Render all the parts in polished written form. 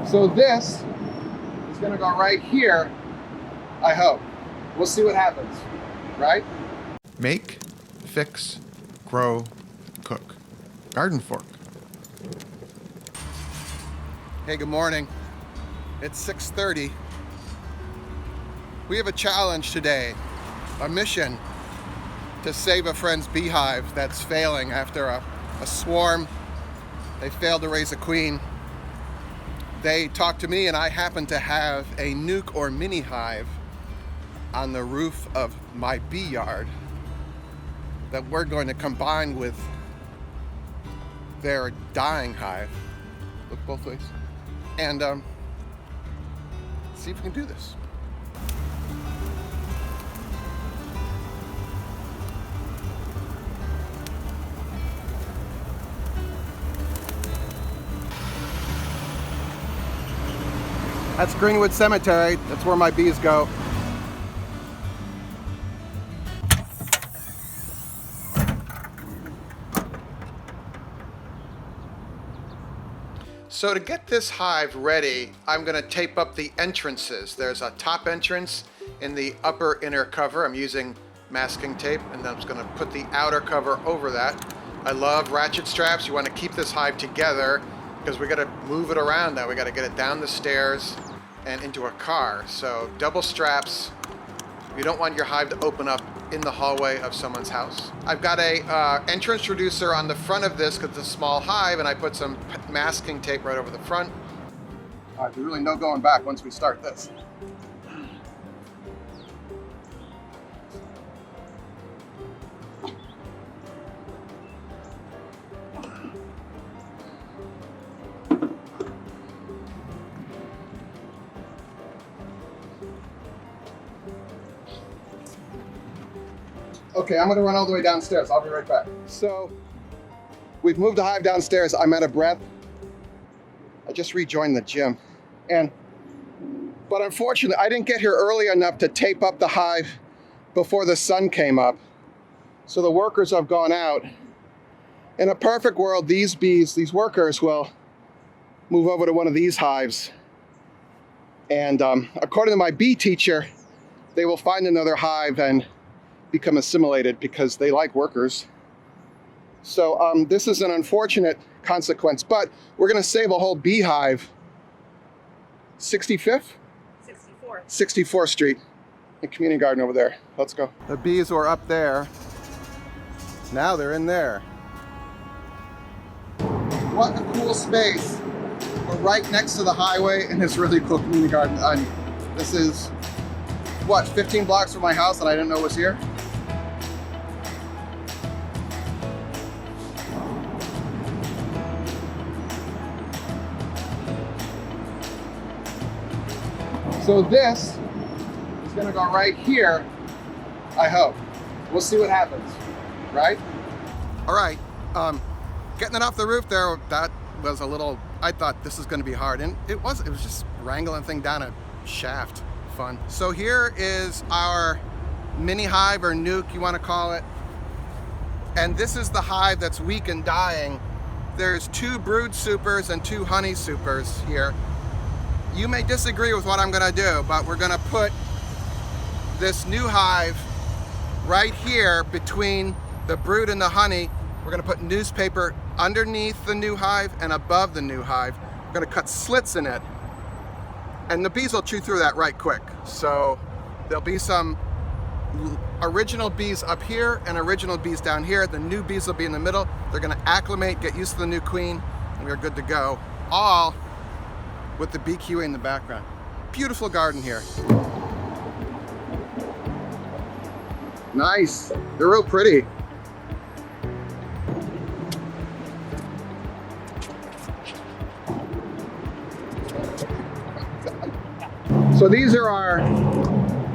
So this is gonna go right here, I hope. We'll see what happens, right? Make, fix, grow, cook. GardenFork. Hey, good morning. It's 6:30. We have a challenge today, a mission to save a friend's beehive that's failing after a swarm. They failed to raise a queen. They talked to me and I happen to have a nuke or mini hive on the roof of my bee yard that we're going to combine with their dying hive. Look both ways. And see if we can do this. That's Greenwood Cemetery. That's where my bees go. So to get this hive ready, I'm going to tape up the entrances. There's a top entrance in the upper inner cover. I'm using masking tape, and then I'm just going to put the outer cover over that. I love ratchet straps. You want to keep this hive together because we got to move it around now. We got to get it down the stairs and into a car. So double straps. You don't want your hive to open up in the hallway of someone's house. I've got a entrance reducer on the front of this because it's a small hive, and I put some masking tape right over the front. All right, there's really no going back once we start this. Okay, I'm gonna run all the way downstairs. I'll be right back. So, we've moved the hive downstairs. I'm out of breath. I just rejoined the gym. But unfortunately, I didn't get here early enough to tape up the hive before the sun came up. So the workers have gone out. In a perfect world, these bees, these workers will move over to one of these hives. And according to my bee teacher, they will find another hive and become assimilated because they like workers. So this is an unfortunate consequence, but we're gonna save a whole beehive. 65th? 64th. 64th Street, the community garden over there. Let's go. The bees were up there. Now they're in there. What a cool space. We're right next to the highway in this really cool community garden. This is, what, 15 blocks from my house that I didn't know was here? So this is gonna go right here, I hope. We'll see what happens, right? All right, getting it off the roof there, that was a little, I thought this was gonna be hard, and it was just wrangling the thing down a shaft, fun. So here is our mini hive, or nuke, you wanna call it. And this is the hive that's weak and dying. There's 2 brood supers and 2 honey supers here. You may disagree with what I'm gonna do, but we're gonna put this new hive right here between the brood and the honey. We're gonna put newspaper underneath the new hive and above the new hive. We're gonna cut slits in it, and the bees will chew through that right quick. So there'll be some original bees up here and original bees down here. The new bees will be in the middle. They're gonna acclimate, get used to the new queen, and we're good to go. All with the BQA in the background. Beautiful garden here. Nice, they're real pretty. So these are our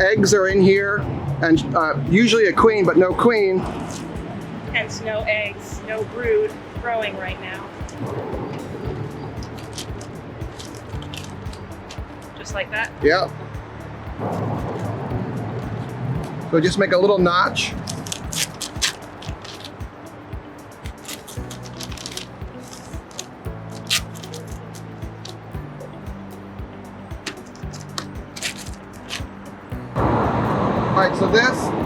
eggs are in here, and usually a queen, but no queen. Hence no eggs, no brood growing right now. Just like that? Yeah. So just make a little notch. right, so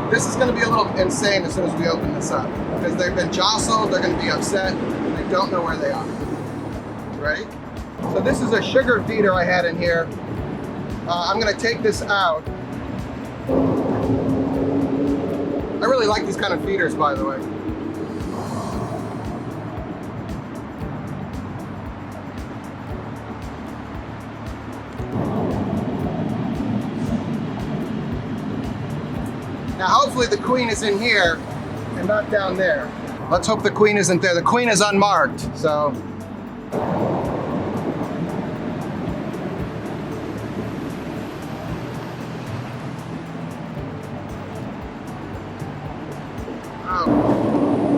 this is going to be a little insane as soon as we open this up because they've been jostled, they're going to be upset, and they don't know where they are. Ready? So this is a sugar feeder I had in here. I'm going to take this out. I really like these kind of feeders, by the way. Now hopefully the queen is in here and not down there. Let's hope the queen isn't there. The queen is unmarked, so.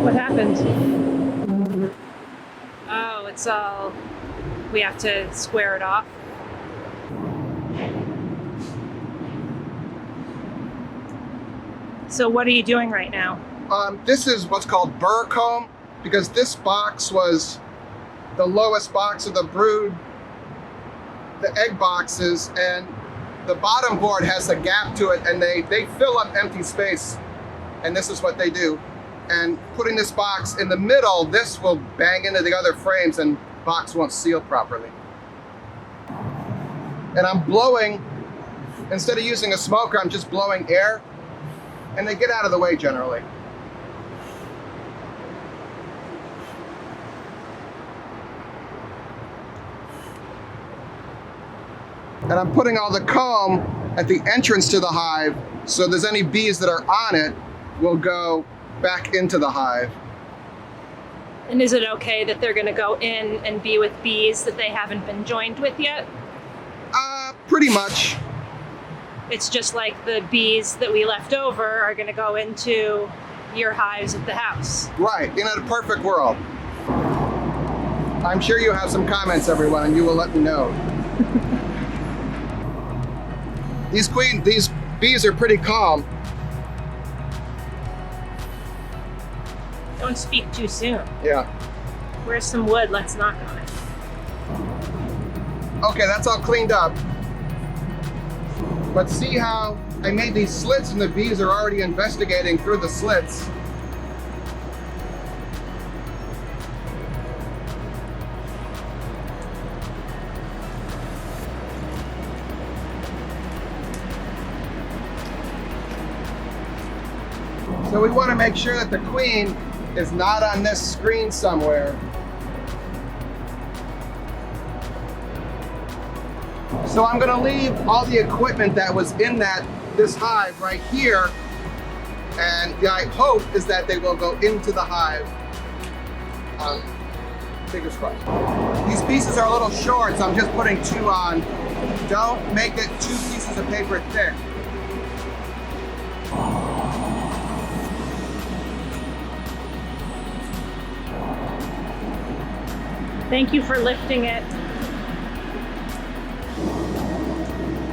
What happened? Oh, it's all... We have to square it off. So what are you doing right now? This is what's called Burr comb, because this box was the lowest box of the brood, the egg boxes, and the bottom board has a gap to it, and they fill up empty space, and this is what they do. And putting this box in the middle, this will bang into the other frames and the box won't seal properly. And I'm blowing, instead of using a smoker, I'm just blowing air, and they get out of the way generally. And I'm putting all the comb at the entrance to the hive, so there's any bees that are on it will go back into the hive. And is it okay that they're going to go in and be with bees that they haven't been joined with yet? Pretty much. It's just like the bees that we left over are going to go into your hives at the house. Right, in a perfect world. I'm sure you have some comments, everyone, and you will let me know. These bees are pretty calm. Don't speak too soon. Yeah. Where's some wood? Let's knock on it. Okay, that's all cleaned up. But see how I made these slits and the bees are already investigating through the slits. So we want to make sure that the queen is not on this screen somewhere. So I'm going to leave all the equipment that was in this hive right here, and the hope is that they will go into the hive. Fingers crossed. These pieces are a little short, so I'm just putting 2 on. Don't make it 2 pieces of paper thick. Thank you for lifting it.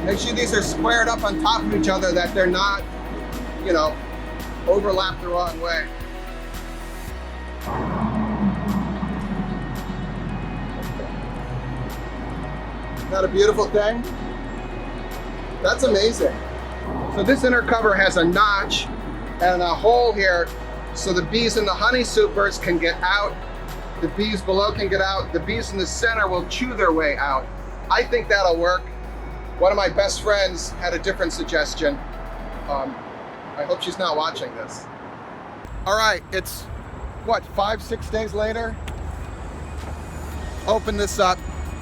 Make sure these are squared up on top of each other, that they're not, overlapped the wrong way. Isn't that a beautiful thing? That's amazing. So this inner cover has a notch and a hole here so the bees in the honey supers can get out, the bees below can get out, the bees in the center will chew their way out. I think that'll work. One of my best friends had a different suggestion. I hope she's not watching this. All right, it's what, 5-6 days later? Open this up.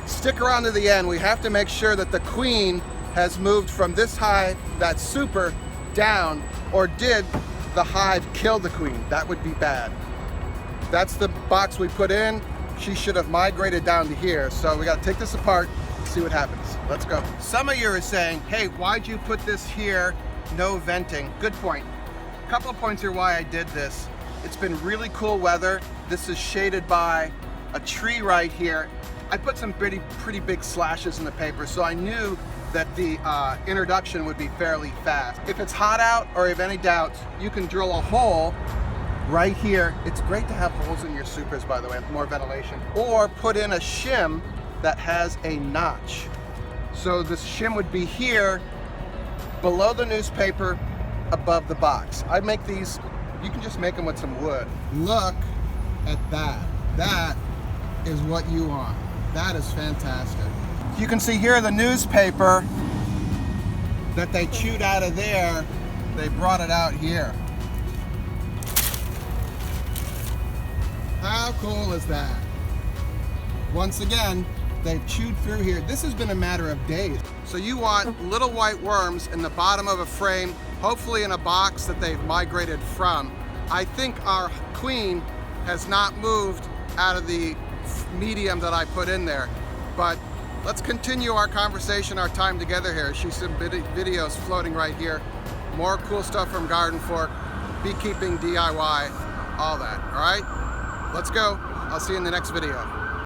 Stick around to the end. We have to make sure that the queen has moved from this hive, that super, down, or did the hive kill the queen? That would be bad. That's the box we put in. She should have migrated down to here. So we got to take this apart, see what happens. Let's go. Some of you are saying, hey, why'd you put this here? No venting. Good point. A couple of points here why I did this. It's been really cool weather. This is shaded by a tree right here. I put some pretty big slashes in the paper, so I knew that the introduction would be fairly fast. If it's hot out, or if any doubts, you can drill a hole right here. It's great to have holes in your supers, by the way, more ventilation. Or put in a shim that has a notch. So this shim would be here, below the newspaper, above the box. I make these, you can just make them with some wood. Look at that. That is what you want. That is fantastic. You can see here the newspaper that they chewed out of there, they brought it out here. How cool is that? Once again, they've chewed through here. This has been a matter of days. So you want little white worms in the bottom of a frame, hopefully in a box that they've migrated from. I think our queen has not moved out of the medium that I put in there, but let's continue our conversation, our time together here. She's some videos floating right here. More cool stuff from GardenFork, beekeeping, DIY, all that, all right? Let's go. I'll see you in the next video.